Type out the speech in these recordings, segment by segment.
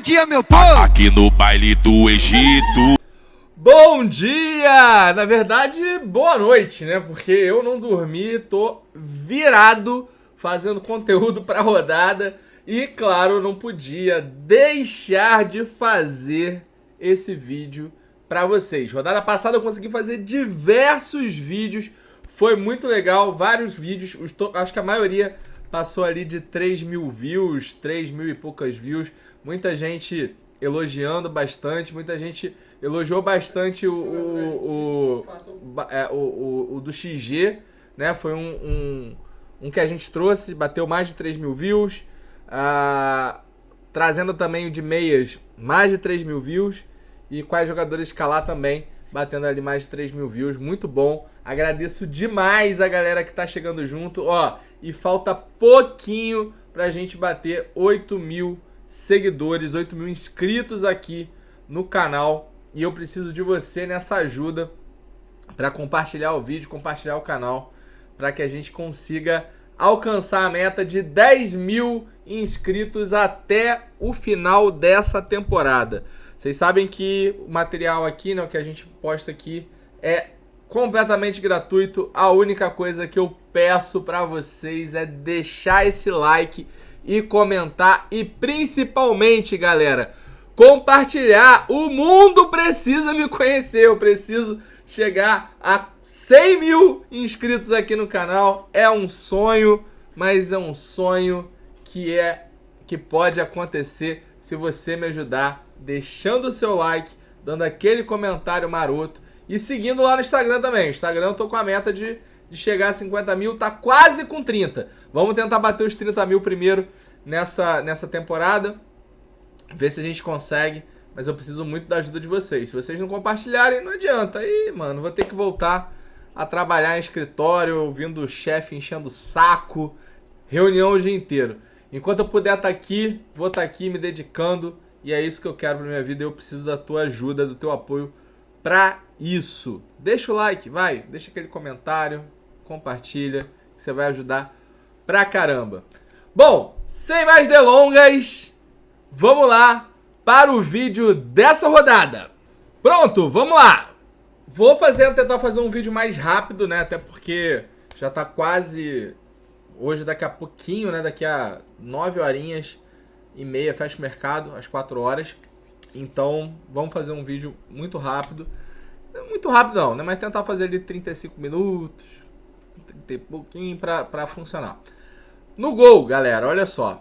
dia, meu povo! Aqui no baile do Egito. Bom dia! Na verdade, boa noite, né? Porque eu não dormi, tô virado fazendo conteúdo pra rodada. E, claro, não podia deixar de fazer esse vídeo pra vocês. Rodada passada eu consegui fazer diversos vídeos. Foi muito legal, vários vídeos. Acho que a maioria passou ali de 3.000 views, 3.000 e poucas views. Muita gente elogiando bastante, muita gente elogiou bastante o do XG, né? Foi um que a gente trouxe, bateu mais de 3.000 views. Trazendo também o de meias, mais de 3.000 views. E quais jogadores escalar também, batendo ali mais de 3.000 views. Muito bom. Agradeço demais a galera que tá chegando junto. Ó, e falta pouquinho pra gente bater 8.000 seguidores, 8.000 inscritos aqui no canal. E eu preciso de você nessa ajuda para compartilhar o vídeo, compartilhar o canal, para que a gente consiga alcançar a meta de 10.000 inscritos até o final dessa temporada. Vocês sabem que o material aqui, né, o que a gente posta aqui, é completamente gratuito. A única coisa que eu peço para vocês é deixar esse like e comentar. E principalmente, galera, compartilhar. O mundo precisa me conhecer. Eu preciso chegar a 100.000 inscritos aqui no canal. É um sonho, mas é um sonho que pode acontecer se você me ajudar deixando o seu like, dando aquele comentário maroto e seguindo lá no Instagram também. No Instagram eu tô com a meta de chegar a 50.000, tá quase com 30. Vamos tentar bater os 30.000 primeiro nessa temporada, ver se a gente consegue, mas eu preciso muito da ajuda de vocês. Se vocês não compartilharem, não adianta. Aí, mano, vou ter que voltar a trabalhar em escritório, ouvindo o chefe enchendo o saco, reunião o dia inteiro. Enquanto eu puder estar aqui, vou estar aqui me dedicando, e é isso que eu quero pra minha vida. Eu preciso da tua ajuda, do teu apoio pra isso. Deixa o like, vai, deixa aquele comentário, compartilha, que você vai ajudar pra caramba. Bom, sem mais delongas, vamos lá para o vídeo dessa rodada. Pronto, vamos lá. Vou tentar fazer um vídeo mais rápido, né? Até porque já tá quase... Hoje, daqui a pouquinho, né? Daqui a 9h30 fecha o mercado, às 4 horas. Então, vamos fazer um vídeo muito rápido. Muito rápido não, né? Mas tentar fazer ali 35 minutos, 30 e pouquinho pra funcionar. No Gol, galera, olha só.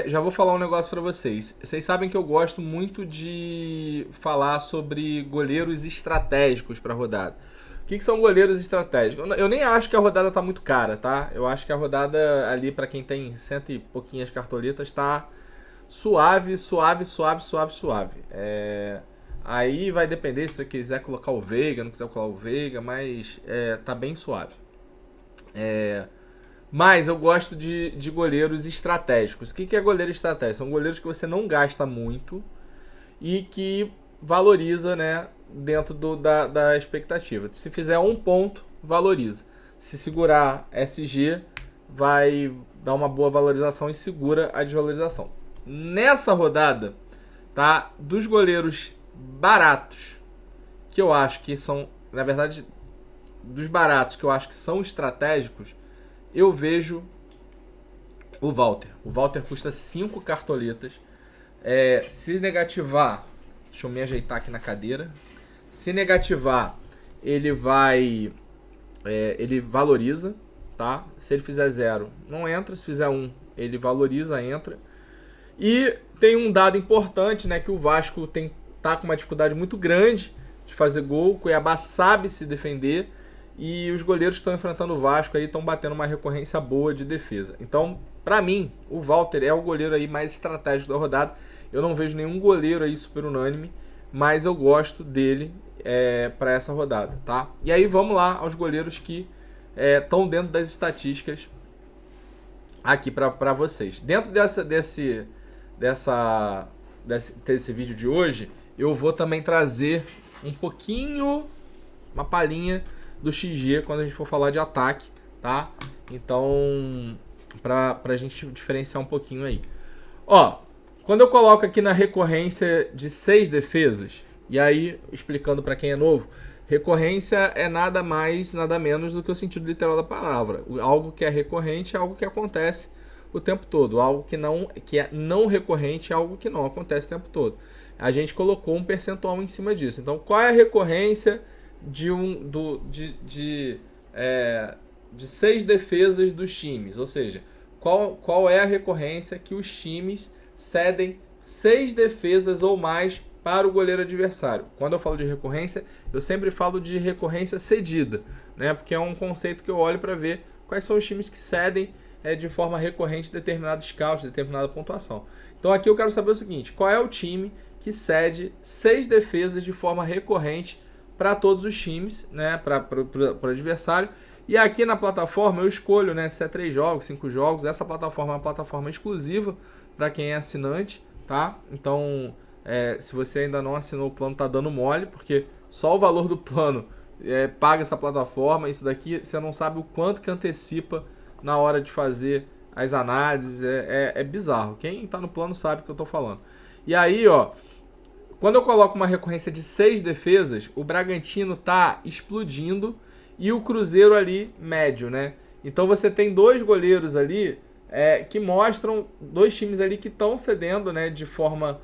Já vou falar um negócio pra vocês. Vocês sabem que eu gosto muito de falar sobre goleiros estratégicos pra rodada. O que são goleiros estratégicos? Eu nem acho que a rodada tá muito cara, tá? Eu acho que a rodada ali, pra quem tem 100 e pouquinhas cartoletas, tá suave. Aí vai depender se você quiser colocar o Veiga, não quiser colocar o Veiga, mas tá bem suave. Mas eu gosto de goleiros estratégicos. O que é goleiro estratégico? São goleiros que você não gasta muito e que valoriza, né, dentro da expectativa. Se fizer um ponto, valoriza. Se segurar SG, vai dar uma boa valorização e segura a desvalorização. Nessa rodada, tá, dos goleiros baratos, que eu acho que são, na verdade, dos baratos que eu acho que são estratégicos, eu vejo o Walter. O Walter custa 5 cartoletas. Se negativar, deixa eu me ajeitar aqui na cadeira. Se negativar, ele valoriza, tá? Se ele fizer 0, não entra. Se fizer 1, ele valoriza, entra. E tem um dado importante, né? Que o Vasco tá com uma dificuldade muito grande de fazer gol. O Cuiabá sabe se defender. E os goleiros que estão enfrentando o Vasco aí estão batendo uma recorrência boa de defesa. Então, pra mim, o Walter é o goleiro aí mais estratégico da rodada. Eu não vejo nenhum goleiro aí super unânime, mas eu gosto dele para essa rodada, tá? E aí vamos lá aos goleiros que estão dentro das estatísticas aqui para vocês. Dentro desse vídeo de hoje, eu vou também trazer um pouquinho, uma palhinha do XG quando a gente for falar de ataque, tá? Então, pra gente diferenciar um pouquinho aí. Ó, Quando eu coloco aqui na recorrência de 6 defesas, e aí, explicando para quem é novo, recorrência é nada mais, nada menos do que o sentido literal da palavra. Algo que é recorrente é algo que acontece o tempo todo. Algo que é não recorrente é algo que não acontece o tempo todo. A gente colocou um percentual em cima disso. Então, qual é a recorrência de 6 defesas dos times? Ou seja, qual é a recorrência que os times cedem 6 defesas ou mais para o goleiro adversário? Quando eu falo de recorrência, eu sempre falo de recorrência cedida, né? Porque é um conceito que eu olho para ver quais são os times que cedem de forma recorrente determinado scout, determinada pontuação. Então aqui eu quero saber o seguinte: qual é o time que cede 6 defesas de forma recorrente para todos os times, né? Para o adversário. E aqui na plataforma eu escolho, né, se é 3 jogos, 5 jogos. Essa plataforma é uma plataforma exclusiva para quem é assinante, tá? Então, se você ainda não assinou o plano, tá dando mole, porque só o valor do plano paga essa plataforma. Isso daqui você não sabe o quanto que antecipa na hora de fazer as análises. É bizarro. Quem tá no plano sabe o que eu tô falando. E aí, ó, quando eu coloco uma recorrência de 6 defesas, o Bragantino tá explodindo e o Cruzeiro ali médio, né? Então você tem 2 goleiros ali que mostram 2 times ali que estão cedendo, né, de forma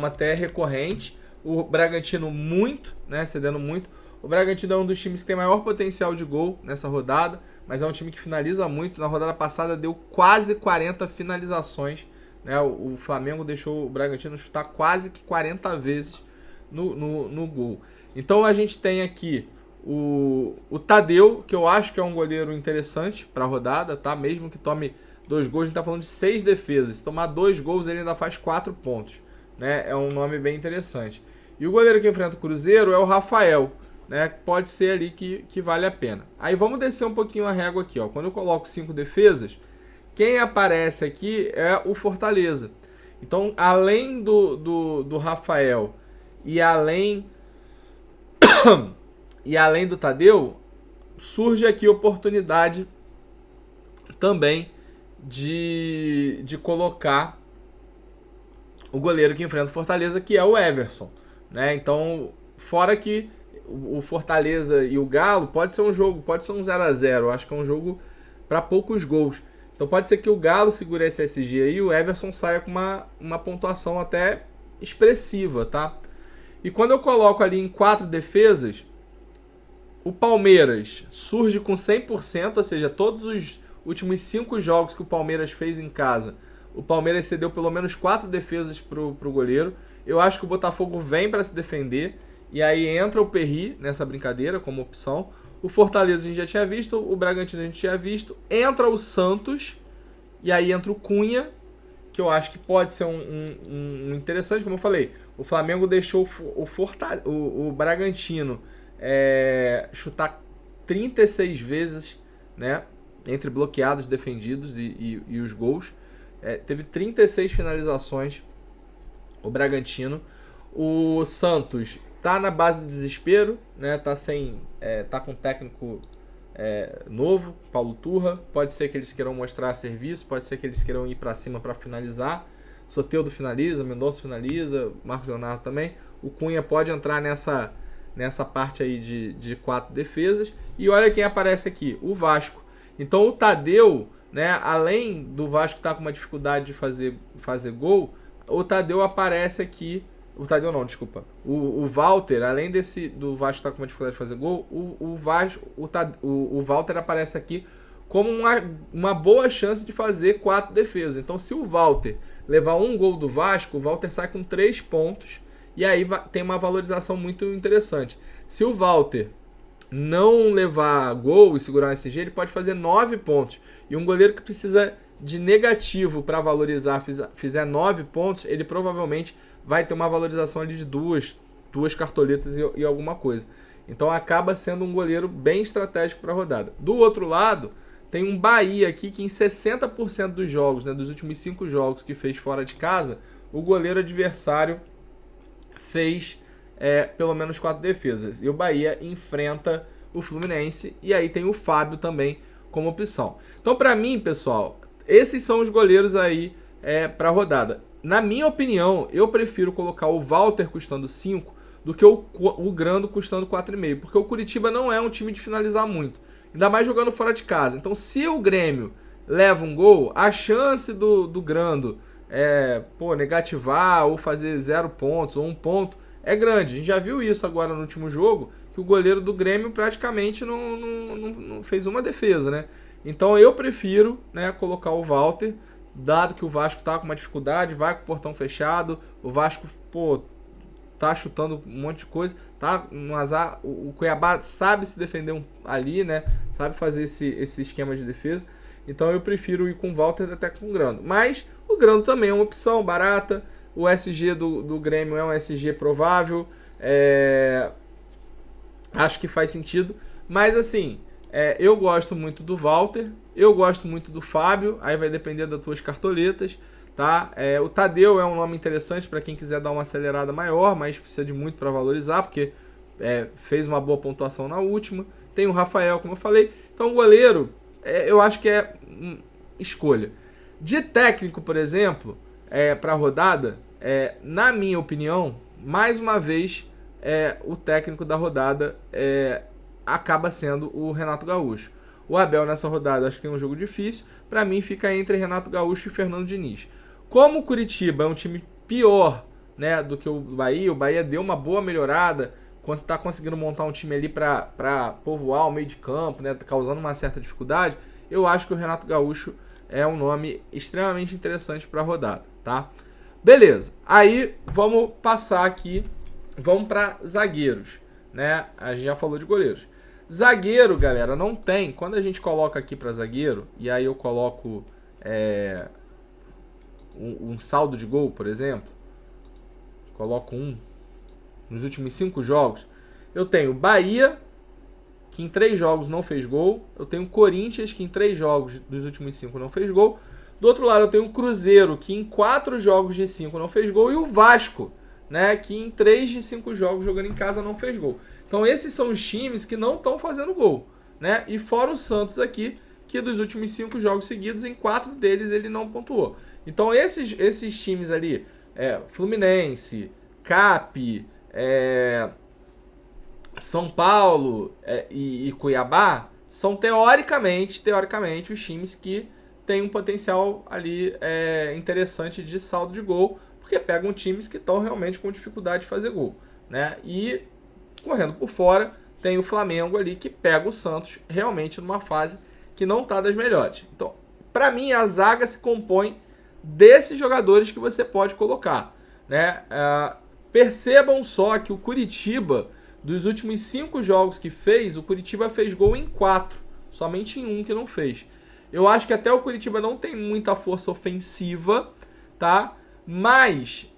até recorrente. O Bragantino muito, né, cedendo muito. O Bragantino é um dos times que tem maior potencial de gol nessa rodada, mas é um time que finaliza muito. Na rodada passada deu quase 40 finalizações, né? O Flamengo deixou o Bragantino chutar quase que 40 vezes no gol. Então a gente tem aqui o Tadeu, que eu acho que é um goleiro interessante para a rodada, tá? Mesmo que tome 2 gols, a gente tá falando de 6 defesas. Se tomar 2 gols, ele ainda faz 4 pontos, né? É um nome bem interessante. E o goleiro que enfrenta o Cruzeiro é o Rafael, né? Pode ser ali que vale a pena. Aí vamos descer um pouquinho a régua aqui, ó. Quando eu coloco 5 defesas, quem aparece aqui é o Fortaleza. Então, além do Rafael e além do Tadeu, surge aqui oportunidade também de colocar o goleiro que enfrenta o Fortaleza, que é o Everson, né? Então, fora que o Fortaleza e o Galo pode ser um 0-0, acho que é um jogo para poucos gols. Então pode ser que o Galo segure esse SG aí e o Everson saia com uma pontuação até expressiva, tá? E quando eu coloco ali em 4 defesas, o Palmeiras surge com 100%, ou seja, todos os últimos 5 jogos que o Palmeiras fez em casa, o Palmeiras cedeu pelo menos 4 defesas pro goleiro. Eu acho que o Botafogo vem para se defender, e aí entra o Perry nessa brincadeira como opção. O Fortaleza a gente já tinha visto, o Bragantino a gente tinha visto. Entra o Santos, e aí entra o Cunha, que eu acho que pode ser um interessante, como eu falei. O Flamengo deixou o Bragantino chutar 36 vezes, né, entre bloqueados, defendidos e os gols. Teve 36 finalizações o Bragantino. O Santos tá na base do desespero, né? Tá com um técnico novo, Paulo Turra. Pode ser que eles queiram mostrar serviço, pode ser que eles queiram ir para cima para finalizar. Soteldo finaliza, Mendonça finaliza, Marcos Leonardo também. O Cunha pode entrar nessa parte aí de 4 defesas. E olha quem aparece aqui, o Vasco. Então o Tadeu, né, além do Vasco estar com uma dificuldade de fazer gol, o Tadeu aparece aqui. O Tadeu não, desculpa. O Walter, além do Vasco estar com uma dificuldade de fazer gol, o Walter aparece aqui como uma boa chance de fazer 4 defesas. Então, se o Walter levar um gol do Vasco, o Walter sai com 3 pontos. E aí tem uma valorização muito interessante. Se o Walter não levar gol e segurar um SG, ele pode fazer 9 pontos. E um goleiro que precisa de negativo para valorizar, fizer 9 pontos, ele provavelmente vai ter uma valorização ali de duas cartoletas e alguma coisa. Então acaba sendo um goleiro bem estratégico para a rodada. Do outro lado, tem um Bahia aqui que em 60% dos jogos, né, dos últimos 5 jogos que fez fora de casa, o goleiro adversário fez pelo menos 4 defesas. E o Bahia enfrenta o Fluminense, e aí tem o Fábio também como opção. Então, para mim, pessoal, esses são os goleiros aí para rodada. Na minha opinião, eu prefiro colocar o Walter custando 5 do que o Grando custando 4,5, porque o Curitiba não é um time de finalizar muito, ainda mais jogando fora de casa. Então, se o Grêmio leva um gol, a chance do Grando negativar ou fazer 0 pontos ou 1 ponto é grande. A gente já viu isso agora no último jogo, que o goleiro do Grêmio praticamente não fez uma defesa, né? Então eu prefiro, né, colocar o Walter, dado que o Vasco tá com uma dificuldade, vai com o portão fechado, o Vasco, tá chutando um monte de coisa, tá no azar, o Cuiabá sabe se defender ali, né, sabe fazer esse esquema de defesa, então eu prefiro ir com o Walter até com o Grando. Mas o Grando também é uma opção barata, o SG do Grêmio é um SG provável, acho que faz sentido, mas assim, eu gosto muito do Walter, eu gosto muito do Fábio, aí vai depender das tuas cartoletas, tá? O Tadeu é um nome interessante para quem quiser dar uma acelerada maior, mas precisa de muito para valorizar, porque fez uma boa pontuação na última. Tem o Rafael, como eu falei. Então o goleiro, eu acho que é escolha. De técnico, por exemplo, para a rodada, na minha opinião, mais uma vez, o técnico da rodada acaba sendo o Renato Gaúcho. O Abel nessa rodada acho que tem um jogo difícil. Para mim fica entre Renato Gaúcho e Fernando Diniz. Como o Curitiba é um time pior, né, do que o Bahia deu uma boa melhorada, está conseguindo montar um time ali para povoar o meio de campo, né, causando uma certa dificuldade, eu acho que o Renato Gaúcho é um nome extremamente interessante para a rodada, tá? Beleza, aí vamos passar aqui, vamos para zagueiros, né? A gente já falou de goleiros. Zagueiro, galera, não tem. Quando a gente coloca aqui para zagueiro, e aí eu coloco um saldo de gol, por exemplo, coloco nos últimos 5 jogos, eu tenho Bahia, que em 3 jogos não fez gol, eu tenho Corinthians, que em 3 jogos dos últimos 5 não fez gol, do outro lado eu tenho o Cruzeiro, que em 4 jogos de 5 não fez gol, e o Vasco, né, que em 3 de 5 jogos jogando em casa não fez gol. Então esses são os times que não estão fazendo gol, né? E fora o Santos aqui, que dos últimos 5 jogos seguidos, em 4 deles ele não pontuou. Então esses times ali, Fluminense, Cap, São Paulo e Cuiabá, são teoricamente os times que têm um potencial ali interessante de saldo de gol, porque pegam times que estão realmente com dificuldade de fazer gol, né? E correndo por fora, tem o Flamengo ali que pega o Santos realmente numa fase que não está das melhores. Então, para mim, a zaga se compõe desses jogadores que você pode colocar, né? Percebam só que o Curitiba, dos últimos 5 jogos que fez, o Curitiba fez gol em 4, somente em 1 que não fez. Eu acho que até o Curitiba não tem muita força ofensiva, tá? Mas,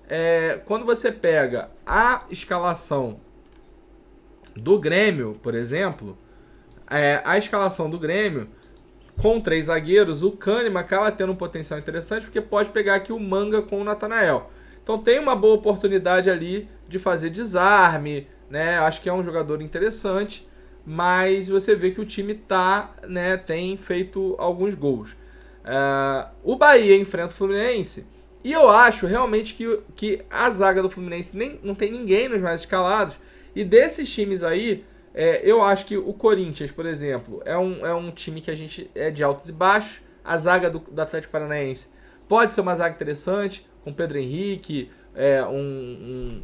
quando você pega a escalação do Grêmio, por exemplo, a escalação do Grêmio com 3 zagueiros, o Kahneman acaba tendo um potencial interessante porque pode pegar aqui o Manga com o Natanael. Então tem uma boa oportunidade ali de fazer desarme, né? Acho que é um jogador interessante, mas você vê que o time tem feito alguns gols. O Bahia enfrenta o Fluminense e eu acho realmente que a zaga do Fluminense não tem ninguém nos mais escalados. E desses times aí, eu acho que o Corinthians, por exemplo, é um time que a gente é de altos e baixos. A zaga do Atlético Paranaense pode ser uma zaga interessante, com Pedro Henrique.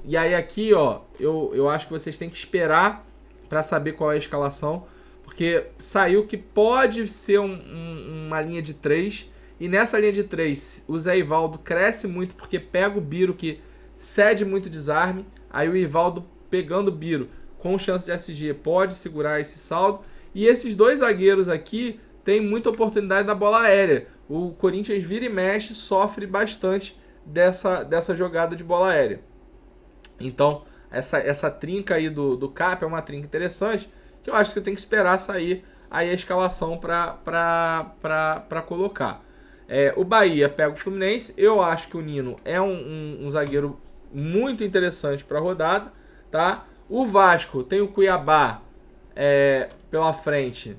E aí aqui, ó, eu acho que vocês têm que esperar para saber qual é a escalação, porque saiu que pode ser uma linha de 3. E nessa linha de 3, o Zé Ivaldo cresce muito porque pega o Biro, que cede muito desarme. Aí o Ivaldo, pegando o Biro com chance de SG, pode segurar esse saldo. E esses 2 zagueiros aqui têm muita oportunidade na bola aérea. O Corinthians vira e mexe, sofre bastante dessa jogada de bola aérea. Então, essa trinca aí do Cap é uma trinca interessante, que eu acho que você tem que esperar sair aí a escalação para colocar. O Bahia pega o Fluminense. Eu acho que o Nino é um zagueiro muito interessante para a rodada, tá? O Vasco tem o Cuiabá pela frente.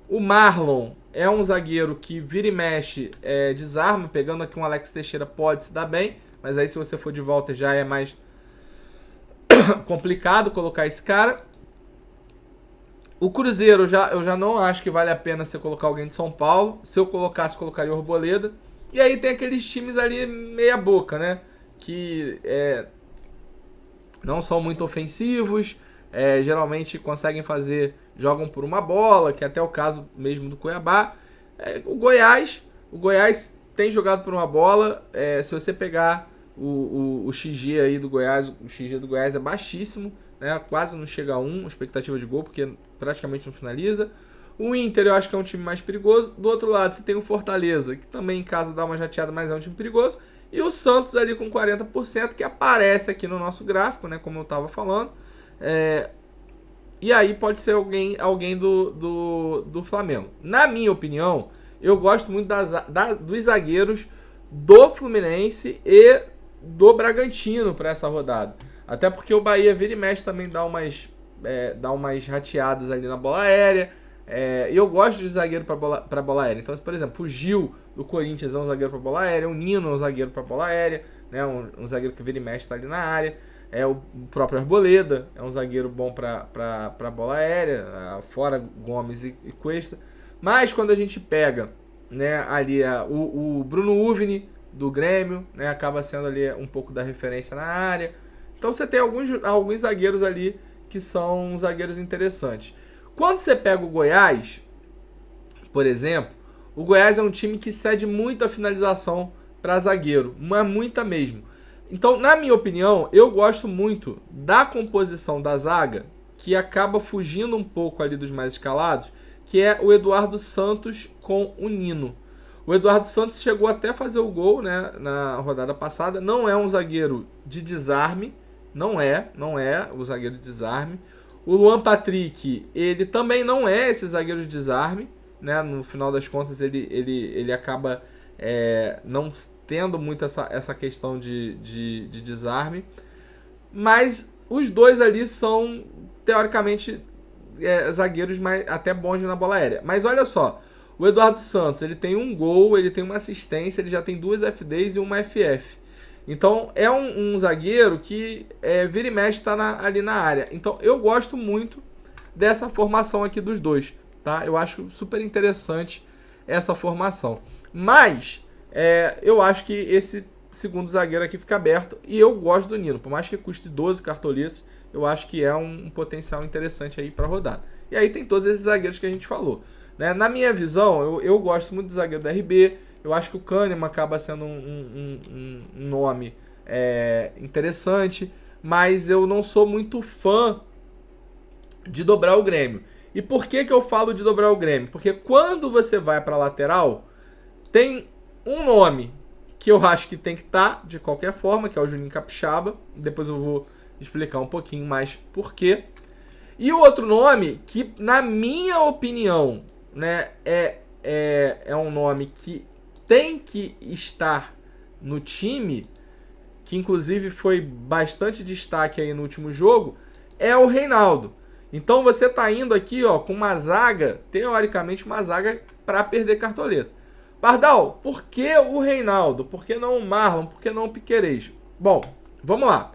O Marlon é um zagueiro que vira e mexe, desarma, pegando aqui um Alex Teixeira pode se dar bem, mas aí se você for de volta já é mais complicado colocar esse cara. O Cruzeiro, eu já não acho que vale a pena você colocar alguém de São Paulo. Se eu colocasse, colocaria o Arboleda. E aí tem aqueles times ali meia boca, né? Que não são muito ofensivos, geralmente conseguem jogam por uma bola, que é até o caso mesmo do Cuiabá. O Goiás tem jogado por uma bola. Se você pegar o XG aí do Goiás, o XG do Goiás é baixíssimo, né? Quase não chega a 1, expectativa de gol, porque praticamente não finaliza. O Inter eu acho que é um time mais perigoso. Do outro lado você tem o Fortaleza, que também em casa dá uma jateada, mas é um time perigoso. E o Santos ali com 40%, que aparece aqui no nosso gráfico, né? Como eu estava falando. E aí pode ser alguém do Flamengo. Na minha opinião, eu gosto muito dos zagueiros do Fluminense e do Bragantino para essa rodada. Até porque o Bahia vira e mexe também dá umas rateadas ali na bola aérea. E eu gosto de zagueiro para bola aérea. Então, por exemplo, o Gil do Corinthians é um zagueiro para bola aérea, o Nino é um zagueiro para bola aérea, né? Um zagueiro que vira e mexe está ali na área. O próprio Arboleda é um zagueiro bom para bola aérea, fora Gomes e Cuesta. Mas quando a gente pega, né, ali o Bruno Uvini do Grêmio, né, acaba sendo ali um pouco da referência na área. Então você tem alguns zagueiros ali que são zagueiros interessantes. Quando você pega o Goiás, por exemplo, o Goiás é um time que cede muita finalização para zagueiro, mas muita mesmo. Então, na minha opinião, eu gosto muito da composição da zaga, que acaba fugindo um pouco ali dos mais escalados, que é o Eduardo Santos com o Nino. O Eduardo Santos chegou até a fazer o gol, né, na rodada passada. Não é um zagueiro de desarme, não é o zagueiro de desarme. O Luan Patrick, ele também não é esse zagueiro de desarme, né? No final das contas, ele acaba não tendo muito essa questão de desarme. Mas os dois ali são, teoricamente, zagueiros até bons na bola aérea. Mas olha só, o Eduardo Santos, ele tem um gol, ele tem uma assistência, ele já tem 2 FDs e uma FF. Então, é um zagueiro que vira e mexe está ali na área. Então, eu gosto muito dessa formação aqui dos dois, tá? Eu acho super interessante essa formação. Mas, eu acho que esse segundo zagueiro aqui fica aberto. E eu gosto do Nino. Por mais que custe 12 cartolitos, eu acho que é um potencial interessante aí para rodar. E aí tem todos esses zagueiros que a gente falou, né? Na minha visão, eu gosto muito do zagueiro do RB. Eu acho que o Kahneman acaba sendo um nome interessante, mas eu não sou muito fã de dobrar o Grêmio. E por que eu falo de dobrar o Grêmio? Porque quando você vai para a lateral, tem um nome que eu acho que tem que estar de qualquer forma, que é o Juninho Capixaba. Depois eu vou explicar um pouquinho mais por quê. E o outro nome que, na minha opinião, né, é um nome que tem que estar no time, que inclusive foi bastante destaque aí no último jogo, é o Reinaldo. Então você tá indo aqui, ó, com uma zaga, teoricamente uma zaga para perder cartoleta. Pardal, por que o Reinaldo? Por que não o Marlon? Por que não o Piquerez? Bom, vamos lá.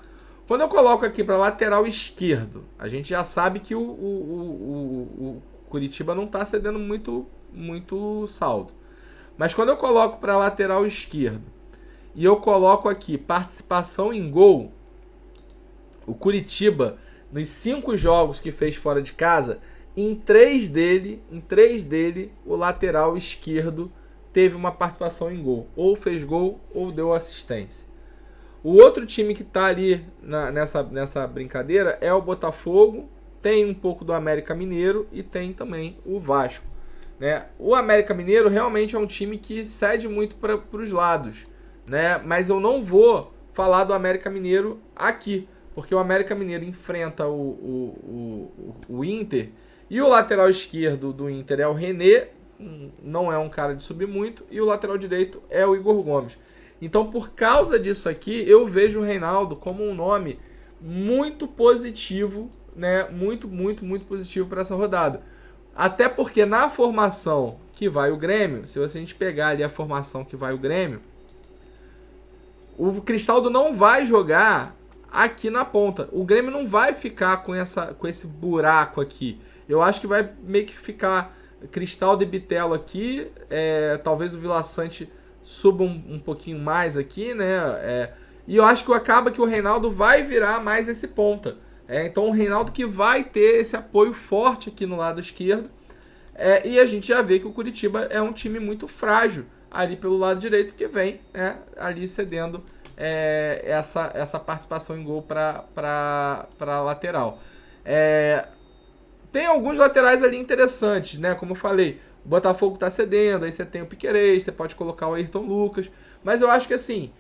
Quando eu coloco aqui para lateral esquerdo, a gente já sabe que o Curitiba não tá cedendo muito saldo. Mas quando eu coloco para lateral esquerdo e eu coloco aqui participação em gol, o Curitiba, nos 5 jogos que fez fora de casa, em 3 dele, o lateral esquerdo teve uma participação em gol. Ou fez gol ou deu assistência. O outro time que está ali nessa brincadeira é o Botafogo, tem um pouco do América Mineiro e tem também o Vasco, né? O América Mineiro realmente é um time que cede muito para os lados, né? Mas eu não vou falar do América Mineiro aqui, porque o América Mineiro enfrenta o Inter e o lateral esquerdo do Inter é o René, não é um cara de subir muito, e o lateral direito é o Igor Gomes. Então, por causa disso aqui, eu vejo o Reinaldo como um nome muito positivo, né? Muito positivo para essa rodada. Até porque na formação que vai o Grêmio, se a gente pegar ali a formação que vai o Grêmio, o Cristaldo não vai jogar aqui na ponta. O Grêmio não vai ficar com esse buraco aqui. Eu acho que vai meio que ficar Cristaldo e Bitelo aqui. Talvez o Vila Sante suba um pouquinho mais aqui, né? E eu acho que acaba que o Reinaldo vai virar mais esse ponta. Então o Reinaldo que vai ter esse apoio forte aqui no lado esquerdo. E a gente já vê que o Curitiba é um time muito frágil ali pelo lado direito, que vem ali cedendo essa participação em gol para lateral. Tem alguns laterais ali interessantes, né? Como eu falei, o Botafogo está cedendo, aí você tem o Piquerez, você pode colocar o Ayrton Lucas, mas eu acho que assim,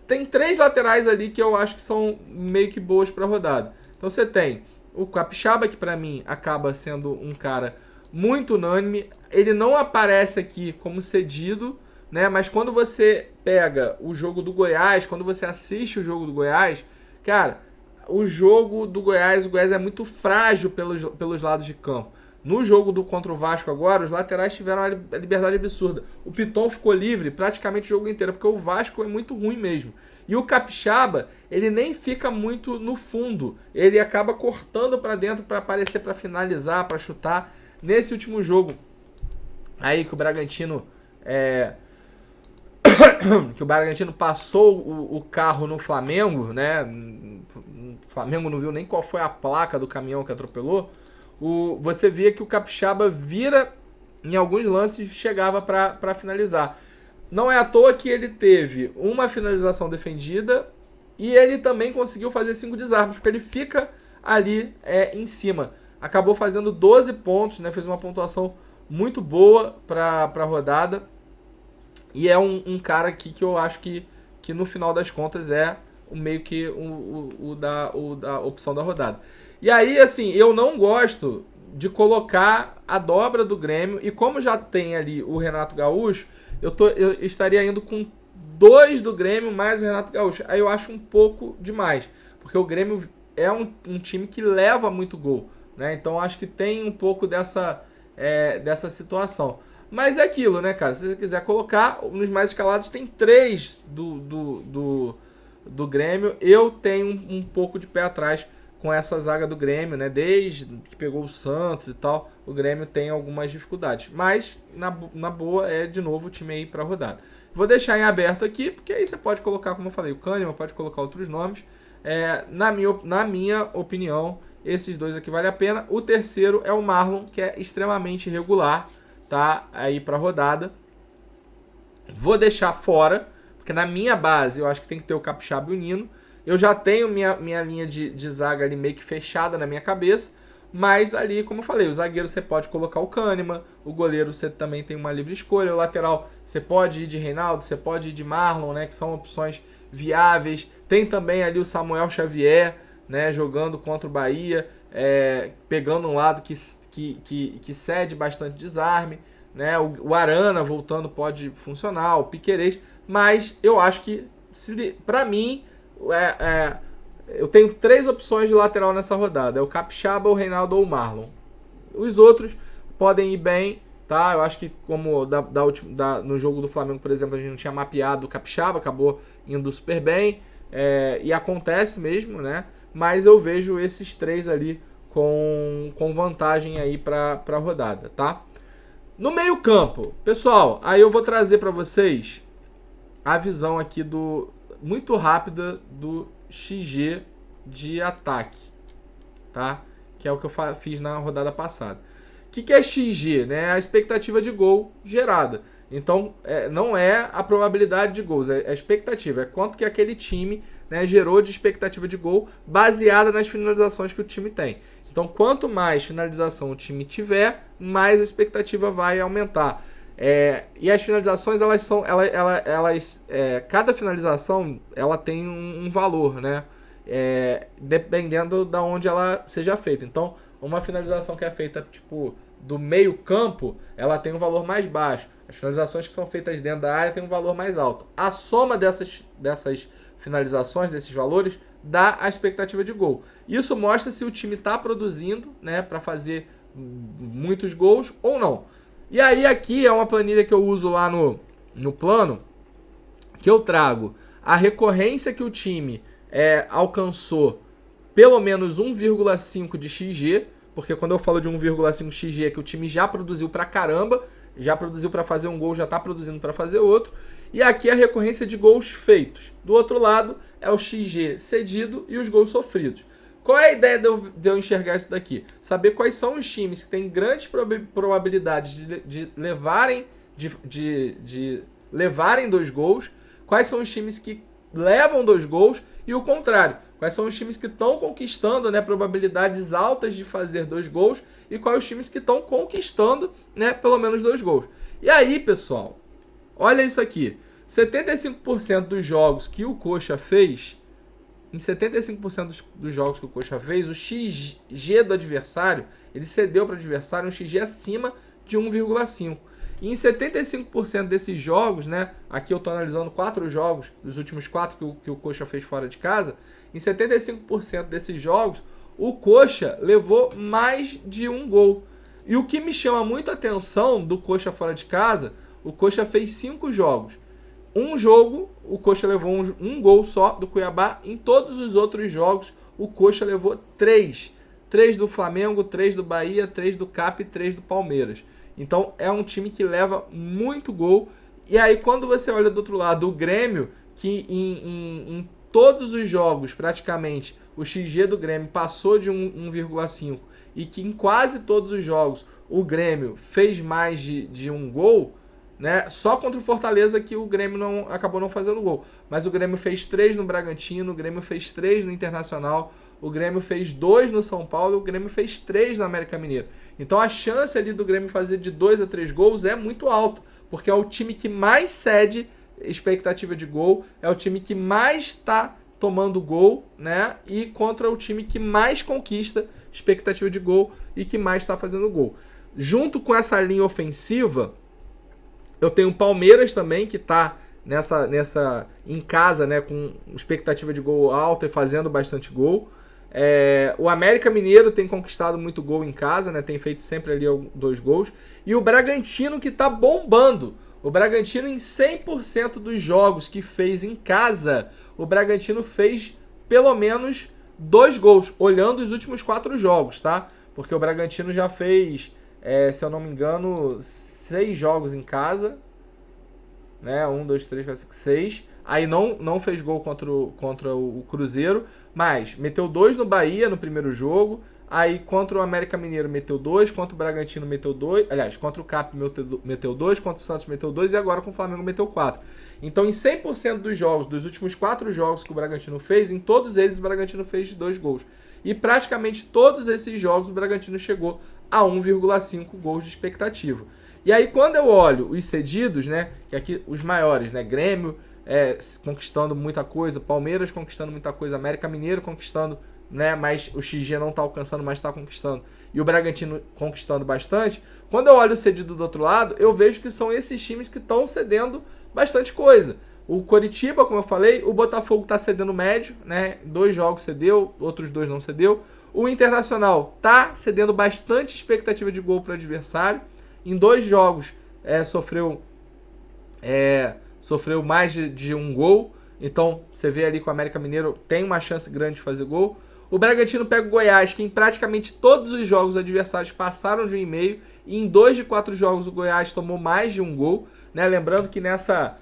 tem 3 laterais ali que eu acho que são meio que boas para a rodada. Então você tem o Capixaba, que para mim acaba sendo um cara muito unânime. Ele não aparece aqui como cedido, né? Mas quando você pega o jogo do Goiás, quando você assiste o jogo do Goiás, cara, o jogo do Goiás, o Goiás é muito frágil pelos lados de campo. No jogo contra o Vasco agora, os laterais tiveram a liberdade absurda. O Piton ficou livre praticamente o jogo inteiro, porque o Vasco é muito ruim mesmo. E o Capixaba, ele nem fica muito no fundo. Ele acaba cortando para dentro para aparecer, para finalizar, para chutar. Nesse último jogo, aí que o Bragantino que o Bragantino passou o carro no Flamengo, né? O Flamengo não viu nem qual foi a placa do caminhão que atropelou. Você via que o Capixaba vira, em alguns lances, chegava para finalizar. Não é à toa que ele teve uma finalização defendida e ele também conseguiu fazer 5 desarmes, porque ele fica ali em cima. Acabou fazendo 12 pontos, né? Fez uma pontuação muito boa para a rodada. E é um cara aqui que eu acho que no final das contas é meio que o da opção da rodada. E aí, assim, eu não gosto de colocar a dobra do Grêmio. E como já tem ali o Renato Gaúcho, eu estaria indo com 2 do Grêmio mais o Renato Gaúcho. Aí eu acho um pouco demais. Porque o Grêmio é um time que leva muito gol, né? Então acho que tem um pouco dessa situação. Mas é aquilo, né, cara? Se você quiser colocar, nos mais escalados tem 3 do Grêmio. Eu tenho um pouco de pé atrás com essa zaga do Grêmio, né? Desde que pegou o Santos e tal, o Grêmio tem algumas dificuldades. Mas, na boa, de novo o time aí pra rodada. Vou deixar em aberto aqui, porque aí você pode colocar, como eu falei, o Kahneman, pode colocar outros nomes. Na minha opinião, esses 2 aqui vale a pena. O terceiro é o Marlon, que é extremamente regular, tá? Aí pra rodada. Vou deixar fora, porque na minha base eu acho que tem que ter o Capixaba e o Nino. Eu já tenho minha linha de zaga ali meio que fechada na minha cabeça, mas ali, como eu falei, o zagueiro você pode colocar o Kahneman, o goleiro você também tem uma livre escolha, o lateral você pode ir de Reinaldo, você pode ir de Marlon, né, que são opções viáveis. Tem também ali o Samuel Xavier, né, jogando contra o Bahia, pegando um lado que cede bastante desarme, né, o Arana voltando pode funcionar, o Piquerez, mas eu acho que, para mim, eu tenho 3 opções de lateral nessa rodada. É o Capixaba, o Reinaldo ou o Marlon. Os outros podem ir bem, tá? Eu acho que como no jogo do Flamengo, por exemplo, a gente não tinha mapeado o Capixaba, acabou indo super bem. E acontece mesmo, né? Mas eu vejo esses 3 ali com vantagem aí para a rodada, tá? No meio campo, pessoal, aí eu vou trazer para vocês a visão aqui muito rápida do XG de ataque, tá? Que é o que eu fiz na rodada passada. O que é XG? Né? A expectativa de gol gerada. Então, não é a probabilidade de gols, é a expectativa. É quanto que aquele time, né, gerou de expectativa de gol baseada nas finalizações que o time tem. Então, quanto mais finalização o time tiver, mais a expectativa vai aumentar. E as finalizações, cada finalização ela tem um valor, né? Dependendo de onde ela seja feita. Então, uma finalização que é feita tipo do meio campo, ela tem um valor mais baixo. As finalizações que são feitas dentro da área tem um valor mais alto. A soma dessas finalizações, desses valores, dá a expectativa de gol. Isso mostra se o time está produzindo, né, para fazer muitos gols ou não. E aí aqui é uma planilha que eu uso lá no plano, que eu trago a recorrência que o time alcançou pelo menos 1,5 de XG, porque quando eu falo de 1,5 XG é que o time já produziu pra caramba, já produziu pra fazer um gol, já tá produzindo pra fazer outro. E aqui a recorrência de gols feitos. Do outro lado é o XG cedido e os gols sofridos. Qual é a ideia de eu enxergar isso daqui? Saber quais são os times que têm grandes probabilidades de levarem 2 gols, quais são os times que levam 2 gols e o contrário. Quais são os times que estão conquistando, né, probabilidades altas de fazer 2 gols e quais os times que estão conquistando, né, pelo menos 2 gols. E aí, pessoal, olha isso aqui. 75% dos jogos que o Coxa fez, em 75% dos jogos que o Coxa fez, o XG do adversário, ele cedeu para o adversário um XG acima de 1,5. E em 75% desses jogos, né, aqui eu estou analisando 4 jogos, dos últimos 4 que o Coxa fez fora de casa, em 75% desses jogos, o Coxa levou mais de 1 gol. E o que me chama muito a atenção do Coxa fora de casa, o Coxa fez 5 jogos. Um jogo, o Coxa levou um gol só do Cuiabá. Em todos os outros jogos, o Coxa levou 3. 3 do Flamengo, 3 do Bahia, 3 do Cap e 3 do Palmeiras. Então é um time que leva muito gol. E aí quando você olha do outro lado, o Grêmio, que em todos os jogos, praticamente, o XG do Grêmio passou de 1,5 e que em quase todos os jogos o Grêmio fez mais de 1 gol, né? Só contra o Fortaleza que o Grêmio acabou não fazendo gol. Mas o Grêmio fez 3 no Bragantino, o Grêmio fez 3 no Internacional, o Grêmio fez 2 no São Paulo, o Grêmio fez 3 no América Mineiro. Então a chance ali do Grêmio fazer de 2 a 3 gols é muito alto, porque é o time que mais cede expectativa de gol, é o time que mais está tomando gol, né? E contra o time que mais conquista expectativa de gol e que mais está fazendo gol. Junto com essa linha ofensiva, eu tenho o Palmeiras também, que está nessa em casa, né, com expectativa de gol alta e fazendo bastante gol. O América Mineiro tem conquistado muito gol em casa, né, tem feito sempre ali 2 gols. E o Bragantino, que está bombando. O Bragantino, em 100% dos jogos que fez em casa, o Bragantino fez pelo menos 2 gols, olhando os últimos 4 jogos, tá? Porque o Bragantino já fez, se eu não me engano, 6 jogos em casa, né? 1, 2, 3, 4, 5, 6. Aí não fez gol contra o Cruzeiro, mas meteu 2 no Bahia no primeiro jogo. Aí contra o América Mineiro meteu 2, contra o Bragantino meteu 2, aliás, contra o Cap meteu 2, contra o Santos meteu 2 e agora com o Flamengo meteu 4. Então em 100% dos jogos, dos últimos 4 jogos que o Bragantino fez, em todos eles o Bragantino fez 2 gols. E praticamente todos esses jogos o Bragantino chegou a 1,5 gols de expectativa. E aí quando eu olho os cedidos, né, que aqui os maiores, né, Grêmio conquistando muita coisa, Palmeiras conquistando muita coisa, América Mineiro conquistando, né, mas o XG não está alcançando, mas está conquistando, e o Bragantino conquistando bastante. Quando eu olho o cedido do outro lado, eu vejo que são esses times que estão cedendo bastante coisa. O Coritiba, como eu falei, o Botafogo está cedendo médio, né, 2 jogos cedeu, outros 2 não cedeu. O Internacional está cedendo bastante expectativa de gol para o adversário. Em 2 jogos sofreu mais de 1 gol. Então você vê ali que o América Mineiro tem uma chance grande de fazer gol. O Bragantino pega o Goiás, que em praticamente todos os jogos os adversários passaram de 1,5. E em 2 de 4 jogos o Goiás tomou mais de 1 gol, né? Lembrando que nessa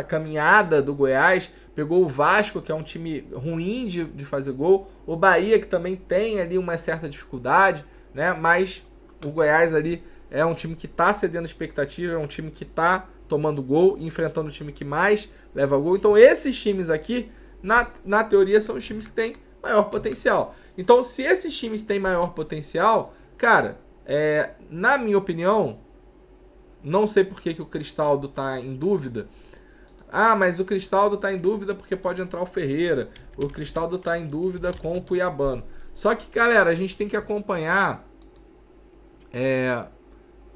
caminhada do Goiás pegou o Vasco, que é um time ruim de fazer gol. O Bahia, que também tem ali uma certa dificuldade, né? Mas o Goiás ali é um time que está cedendo expectativa, é um time que está tomando gol, enfrentando o time que mais leva gol. Então esses times aqui, na teoria, são os times que têm maior potencial. Então se esses times têm maior potencial, cara, na minha opinião, não sei por que o Cristaldo está em dúvida. Ah, mas o Cristaldo está em dúvida porque pode entrar o Ferreira. O Cristaldo está em dúvida com o Cuiabano. Só que, galera, a gente tem que acompanhar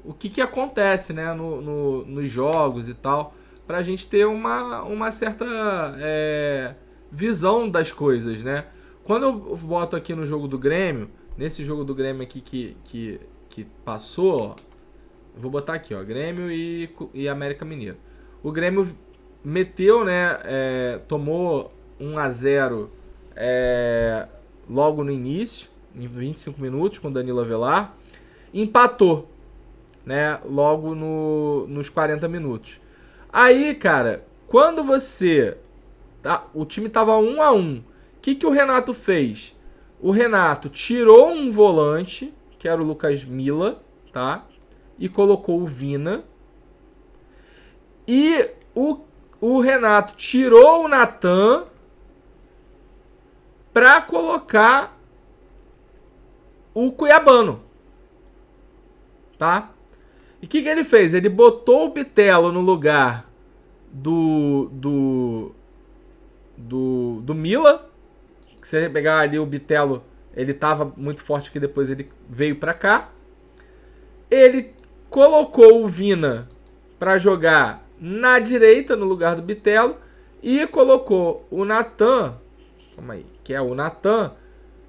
o que acontece, né, nos jogos e tal, pra gente ter uma certa visão das coisas, né? Quando eu boto aqui no jogo do Grêmio, nesse jogo do Grêmio aqui que passou, ó, Vou botar aqui, ó, Grêmio e América Mineiro. O Grêmio meteu, né, tomou 1-0 logo no início, em 25 minutos, com o Danilo Avelar. Empatou, né, logo nos 40 minutos. Aí, cara, quando você... o time tava 1-1. O que o Renato fez? O Renato tirou um volante, que era o Lucas Milla, tá? E colocou o Vina. E o Renato tirou o Natan pra colocar o Cuiabano, tá? E o que ele fez? Ele botou o Bitelo no lugar do Milla. Que você pegar ali o Bitelo, ele tava muito forte, que depois ele veio pra cá. Ele colocou o Vina pra jogar na direita, no lugar do Bitelo, e colocou o Natan, calma aí, que é o Natan,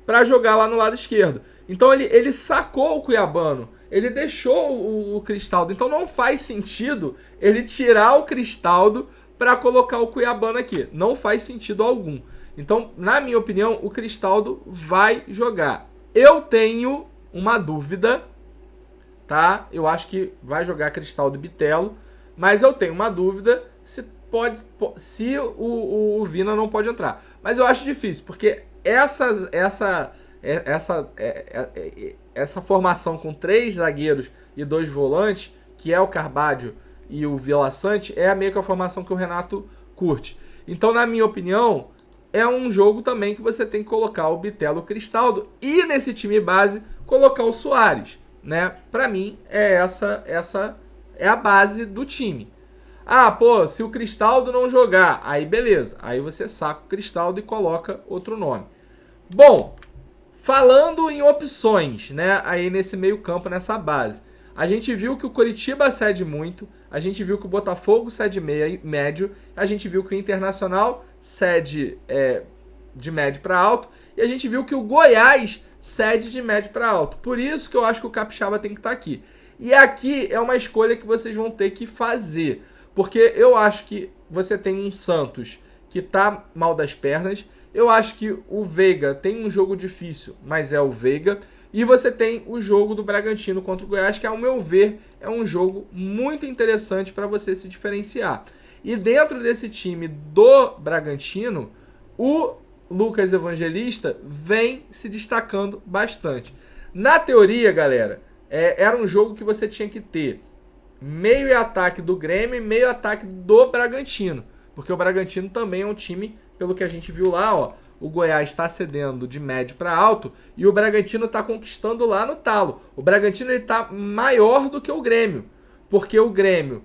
pra jogar lá no lado esquerdo. Então ele sacou o Cuiabano, ele deixou o Cristaldo. Então não faz sentido ele tirar o Cristaldo pra colocar o Cuiabano aqui. Não faz sentido algum. Então, na minha opinião, o Cristaldo vai jogar. Eu tenho uma dúvida, tá? Eu acho que vai jogar Cristaldo e Bitelo, mas eu tenho uma dúvida se o Vina não pode entrar. Mas eu acho difícil, porque essa formação com 3 zagueiros e 2 volantes, que é o Carvalho e o Vila Sante, é meio que a formação que o Renato curte. Então, na minha opinião, é um jogo também que você tem que colocar o Bitelo, o Cristaldo, e nesse time base colocar o Soares, né? Pra mim, essa é a base do time. Ah, pô, se o Cristaldo não jogar, aí beleza. Aí você saca o Cristaldo e coloca outro nome. Bom, falando em opções, né? Aí nesse meio campo, nessa base. A gente viu que o Coritiba cede muito, a gente viu que o Botafogo cede médio, a gente viu que o Internacional cede de médio para alto, e a gente viu que o Goiás cede de médio para alto. Por isso que eu acho que o Capixaba tem que estar aqui. E aqui é uma escolha que vocês vão ter que fazer, porque eu acho que você tem um Santos que tá mal das pernas, eu acho que o Veiga tem um jogo difícil, mas é o Veiga. E você tem o jogo do Bragantino contra o Goiás, que, ao meu ver, é um jogo muito interessante para você se diferenciar. E dentro desse time do Bragantino, o Lucas Evangelista vem se destacando bastante. Na teoria, galera, era um jogo que você tinha que ter meio e ataque do Grêmio e meio ataque do Bragantino. Porque o Bragantino também é um time, pelo que a gente viu lá, ó, o Goiás está cedendo de médio para alto e o Bragantino está conquistando lá no talo. O Bragantino está maior do que o Grêmio, porque o Grêmio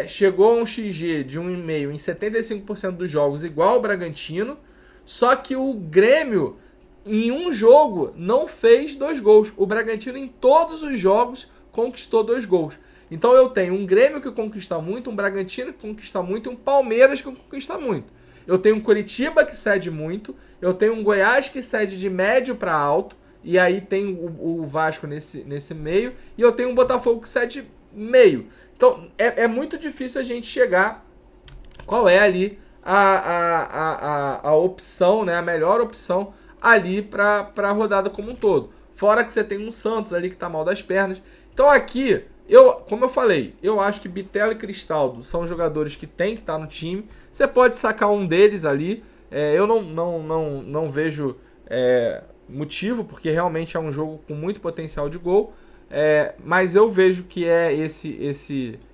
chegou a um XG de 1,5 em 75% dos jogos, igual ao Bragantino, só que o Grêmio, em um jogo, não fez 2 gols. O Bragantino, em todos os jogos, conquistou 2 gols. Então eu tenho um Grêmio que conquista muito, um Bragantino que conquista muito e um Palmeiras que conquista muito. Eu tenho um Coritiba que cede muito, eu tenho um Goiás que cede de médio para alto, e aí tem o Vasco nesse meio, e eu tenho um Botafogo que cede meio. Então é muito difícil a gente chegar qual é ali a opção, né, a melhor opção ali para a rodada como um todo. Fora que você tem um Santos ali que está mal das pernas. Então aqui, como eu falei, eu acho que Bitelo e Cristaldo são jogadores que tem que estar no time. Você pode sacar um deles ali. Eu não vejo motivo, porque realmente é um jogo com muito potencial de gol. Mas eu vejo que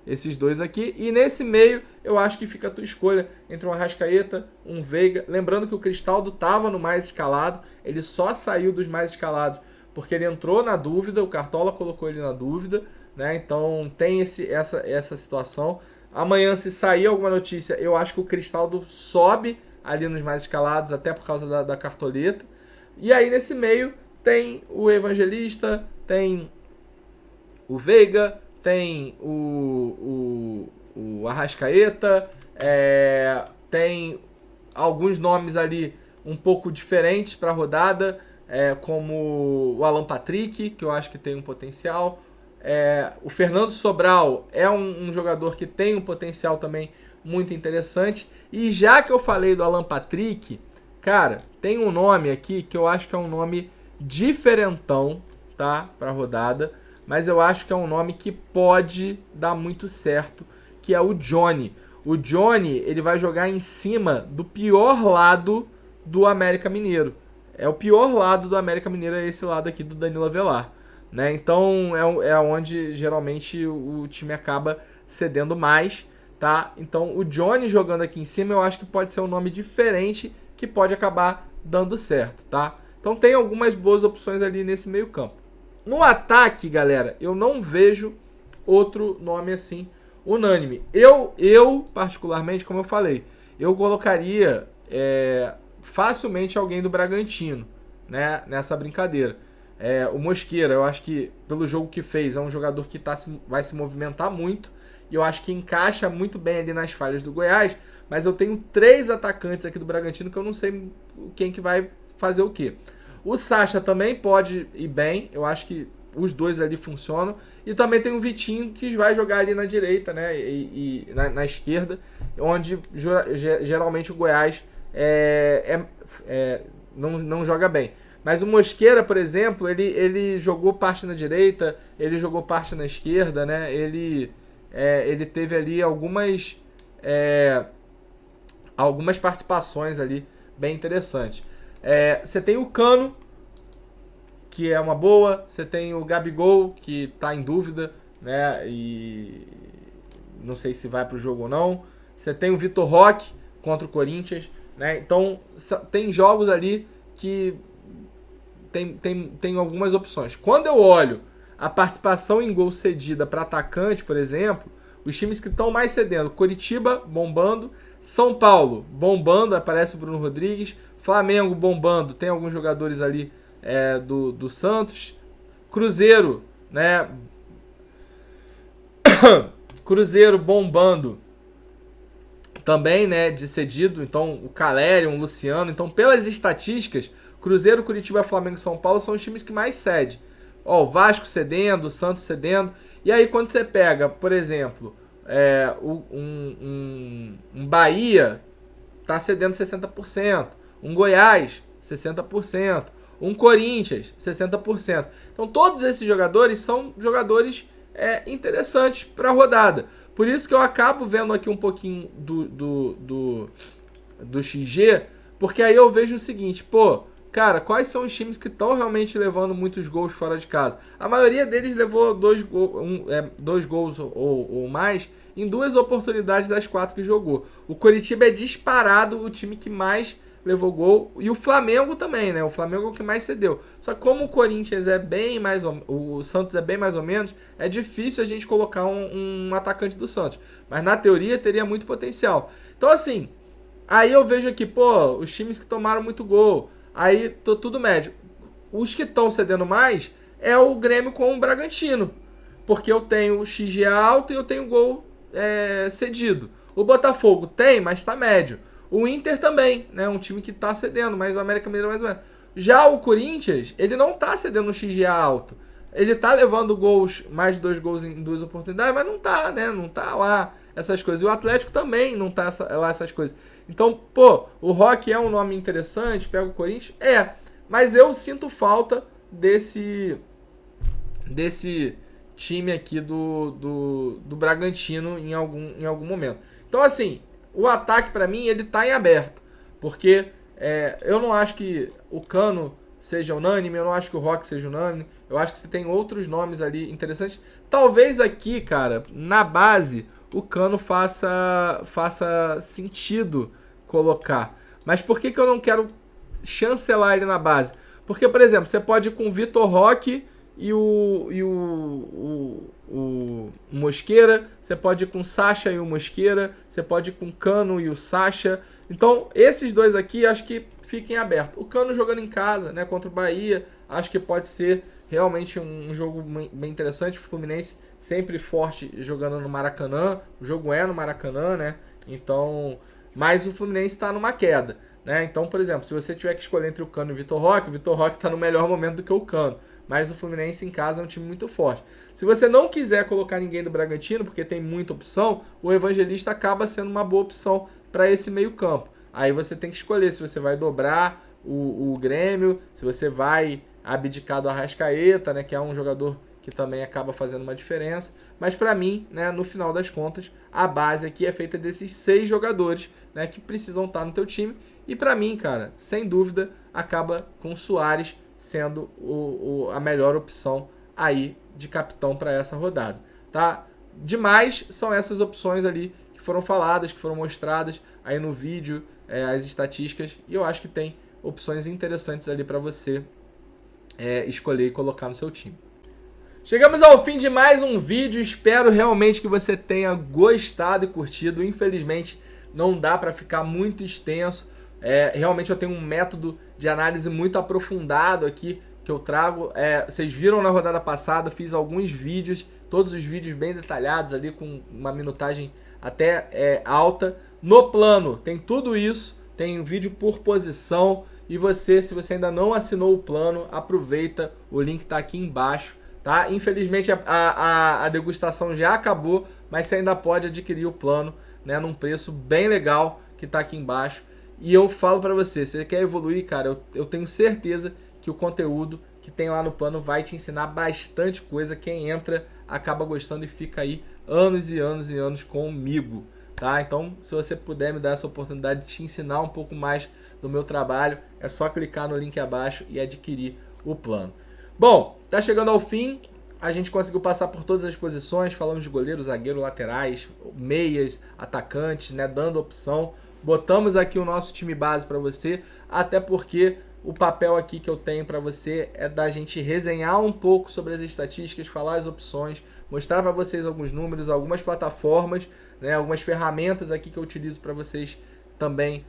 esses dois aqui. E nesse meio, eu acho que fica a tua escolha entre um Arrascaeta, um Veiga. Lembrando que o Cristaldo estava no mais escalado. Ele só saiu dos mais escalados porque ele entrou na dúvida. O Cartola colocou ele na dúvida, né? Então tem essa situação. Amanhã, se sair alguma notícia, eu acho que o Cristaldo sobe ali nos mais escalados, até por causa da cartoleta. E aí nesse meio tem o Evangelista, tem o Veiga, tem o Arrascaeta, tem alguns nomes ali um pouco diferentes para a rodada, como o Alan Patrick, que eu acho que tem um potencial. O Fernando Sobral é um jogador que tem um potencial também muito interessante. E já que eu falei do Alan Patrick, cara, tem um nome aqui que eu acho que é um nome diferentão, tá? Pra rodada. Mas eu acho que é um nome que pode dar muito certo, que é o Johnny. O Johnny, ele vai jogar em cima do pior lado do América Mineiro. É o pior lado do América Mineiro, é esse lado aqui do Danilo Avelar, né? Então é onde geralmente o time acaba cedendo mais, tá? Então o Johnny jogando aqui em cima eu acho que pode ser um nome diferente que pode acabar dando certo, tá? Então tem algumas boas opções ali nesse meio campo. No ataque, galera, eu não vejo outro nome assim unânime. Eu particularmente, como eu falei, eu colocaria facilmente alguém do Bragantino, né, nessa brincadeira. O Mosqueira, eu acho que pelo jogo que fez, é um jogador que vai se movimentar muito e eu acho que encaixa muito bem ali nas falhas do Goiás, mas eu tenho 3 atacantes aqui do Bragantino que eu não sei quem que vai fazer o quê. O Sacha também pode ir bem, eu acho que os dois ali funcionam. E também tem o Vitinho que vai jogar ali na direita, né? E na esquerda, onde geralmente o Goiás não joga bem. Mas o Mosqueira, por exemplo, ele jogou parte na direita, ele jogou parte na esquerda, né? Ele teve ali algumas participações ali bem interessantes. Você tem o Cano, que é uma boa. Você tem o Gabigol, que tá em dúvida, né? E não sei se vai pro jogo ou não. Você tem o Vitor Roque contra o Corinthians, né? Então, tem jogos ali que tem algumas opções. Quando eu olho a participação em gol cedida para atacante, por exemplo, os times que estão mais cedendo: Coritiba bombando, São Paulo bombando, aparece o Bruno Rodrigues, Flamengo bombando, tem alguns jogadores ali do Santos, Cruzeiro, né? Cruzeiro bombando também, né? De cedido, então o Caleri, o Luciano. Então, pelas estatísticas, Cruzeiro, Curitiba, Flamengo e São Paulo são os times que mais cedem. Ó, o Vasco cedendo, o Santos cedendo. E aí, quando você pega, por exemplo, um Bahia, tá cedendo 60%. Um Goiás, 60%. Um Corinthians, 60%. Então, todos esses jogadores são jogadores interessantes para a rodada. Por isso que eu acabo vendo aqui um pouquinho do XG, porque aí eu vejo o seguinte: pô, cara, quais são os times que estão realmente levando muitos gols fora de casa? A maioria deles levou 2 gols ou mais em 2 oportunidades das 4 que jogou. O Coritiba é disparado o time que mais levou gol, e o Flamengo também, né? O Flamengo é o que mais cedeu. Só que como o Corinthians o Santos é bem mais ou menos, é difícil a gente colocar um atacante do Santos. Mas na teoria teria muito potencial. Então assim, aí eu vejo aqui, pô, os times que tomaram muito gol, aí tudo médio. Os que estão cedendo mais é o Grêmio com o Bragantino, porque eu tenho XG alto e eu tenho gol cedido. O Botafogo tem, mas tá médio. O Inter também, né? Um time que tá cedendo, mas o América Mineiro mais ou menos. Já o Corinthians, ele não tá cedendo no XG alto. Ele tá levando gols, mais de 2 gols em 2 oportunidades, mas não tá, né? Não tá lá essas coisas. E o Atlético também não tá lá essas coisas. Então, pô, o Roque é um nome interessante, pega o Corinthians? Mas eu sinto falta desse time aqui do Bragantino em algum momento. Então, assim, o ataque, pra mim, ele tá em aberto. Porque eu não acho que o Cano seja unânime, eu não acho que o Roque seja unânime. Eu acho que você tem outros nomes ali interessantes. Talvez aqui, cara, na base, o Cano faça sentido colocar. Mas por que eu não quero chancelar ele na base? Porque, por exemplo, você pode ir com o Vitor Roque e o Mosqueira, você pode ir com o Sacha e o Mosqueira, você pode ir com o Cano e o Sacha. Então, esses dois aqui, acho que fiquem abertos. O Cano jogando em casa, né, contra o Bahia, acho que pode ser realmente um jogo bem interessante. O Fluminense sempre forte jogando no Maracanã, o jogo é no Maracanã, né, então, mas o Fluminense está numa queda, né, então, por exemplo, se você tiver que escolher entre o Cano e o Vitor Roque está no melhor momento do que o Cano. mas o Fluminense em casa é um time muito forte. Se você não quiser colocar ninguém do Bragantino, porque tem muita opção, o Evangelista acaba sendo uma boa opção para esse meio campo. Aí você tem que escolher se você vai dobrar o Grêmio, se você vai abdicar do Arrascaeta, né, que é um jogador que também acaba fazendo uma diferença. Mas para mim, né, no final das contas, a base aqui é feita desses 6 jogadores, né, que precisam estar no teu time. E para mim, cara, sem dúvida, acaba com o Soares sendo a melhor opção aí de capitão para essa rodada, tá? Demais são essas opções ali que foram faladas, que foram mostradas aí no vídeo, as estatísticas, e eu acho que tem opções interessantes ali para você escolher e colocar no seu time. Chegamos ao fim de mais um vídeo, espero realmente que você tenha gostado e curtido. Infelizmente não dá para ficar muito extenso, realmente eu tenho um método de análise muito aprofundado aqui que eu trago. Vocês viram na rodada passada, fiz alguns vídeos, todos os vídeos bem detalhados ali, com uma minutagem até alta. No plano tem tudo isso, tem vídeo por posição, e você, se você ainda não assinou o plano, aproveita, o link está aqui embaixo. Tá? Infelizmente a degustação já acabou, mas você ainda pode adquirir o plano, né, num preço bem legal que está aqui embaixo. E eu falo para você, se você quer evoluir, cara, eu tenho certeza que o conteúdo que tem lá no plano vai te ensinar bastante coisa. Quem entra acaba gostando e fica aí anos e anos e anos comigo, tá? Então, se você puder me dar essa oportunidade de te ensinar um pouco mais do meu trabalho, é só clicar no link abaixo e adquirir o plano. Bom, tá chegando ao fim, a gente conseguiu passar por todas as posições, falamos de goleiro, zagueiro, laterais, meias, atacantes, né, dando opção. Botamos aqui o nosso time base para você, até porque o papel aqui que eu tenho para você é da gente resenhar um pouco sobre as estatísticas, falar as opções, mostrar para vocês alguns números, algumas plataformas, né, algumas ferramentas aqui que eu utilizo para vocês também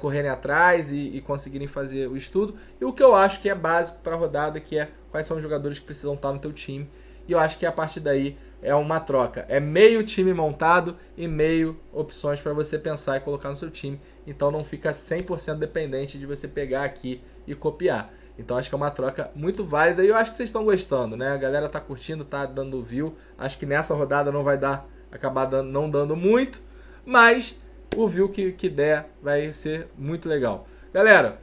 correrem atrás e conseguirem fazer o estudo. E o que eu acho que é básico para a rodada, que é quais são os jogadores que precisam estar no teu time. E eu acho que a partir daí é uma troca. É meio time montado e meio opções para você pensar e colocar no seu time. Então não fica 100% dependente de você pegar aqui e copiar. Então acho que é uma troca muito válida e eu acho que vocês estão gostando, né? A galera tá curtindo, tá dando view. Acho que nessa rodada não vai acabar não dando muito, mas o view que der vai ser muito legal. Galera,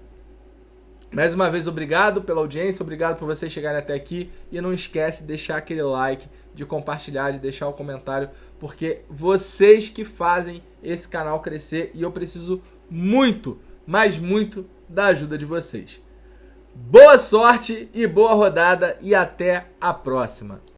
mais uma vez obrigado pela audiência, obrigado por vocês chegarem até aqui. E não esquece de deixar aquele like, de compartilhar, de deixar o comentário, porque vocês que fazem esse canal crescer e eu preciso muito, mas muito da ajuda de vocês. Boa sorte e boa rodada e até a próxima!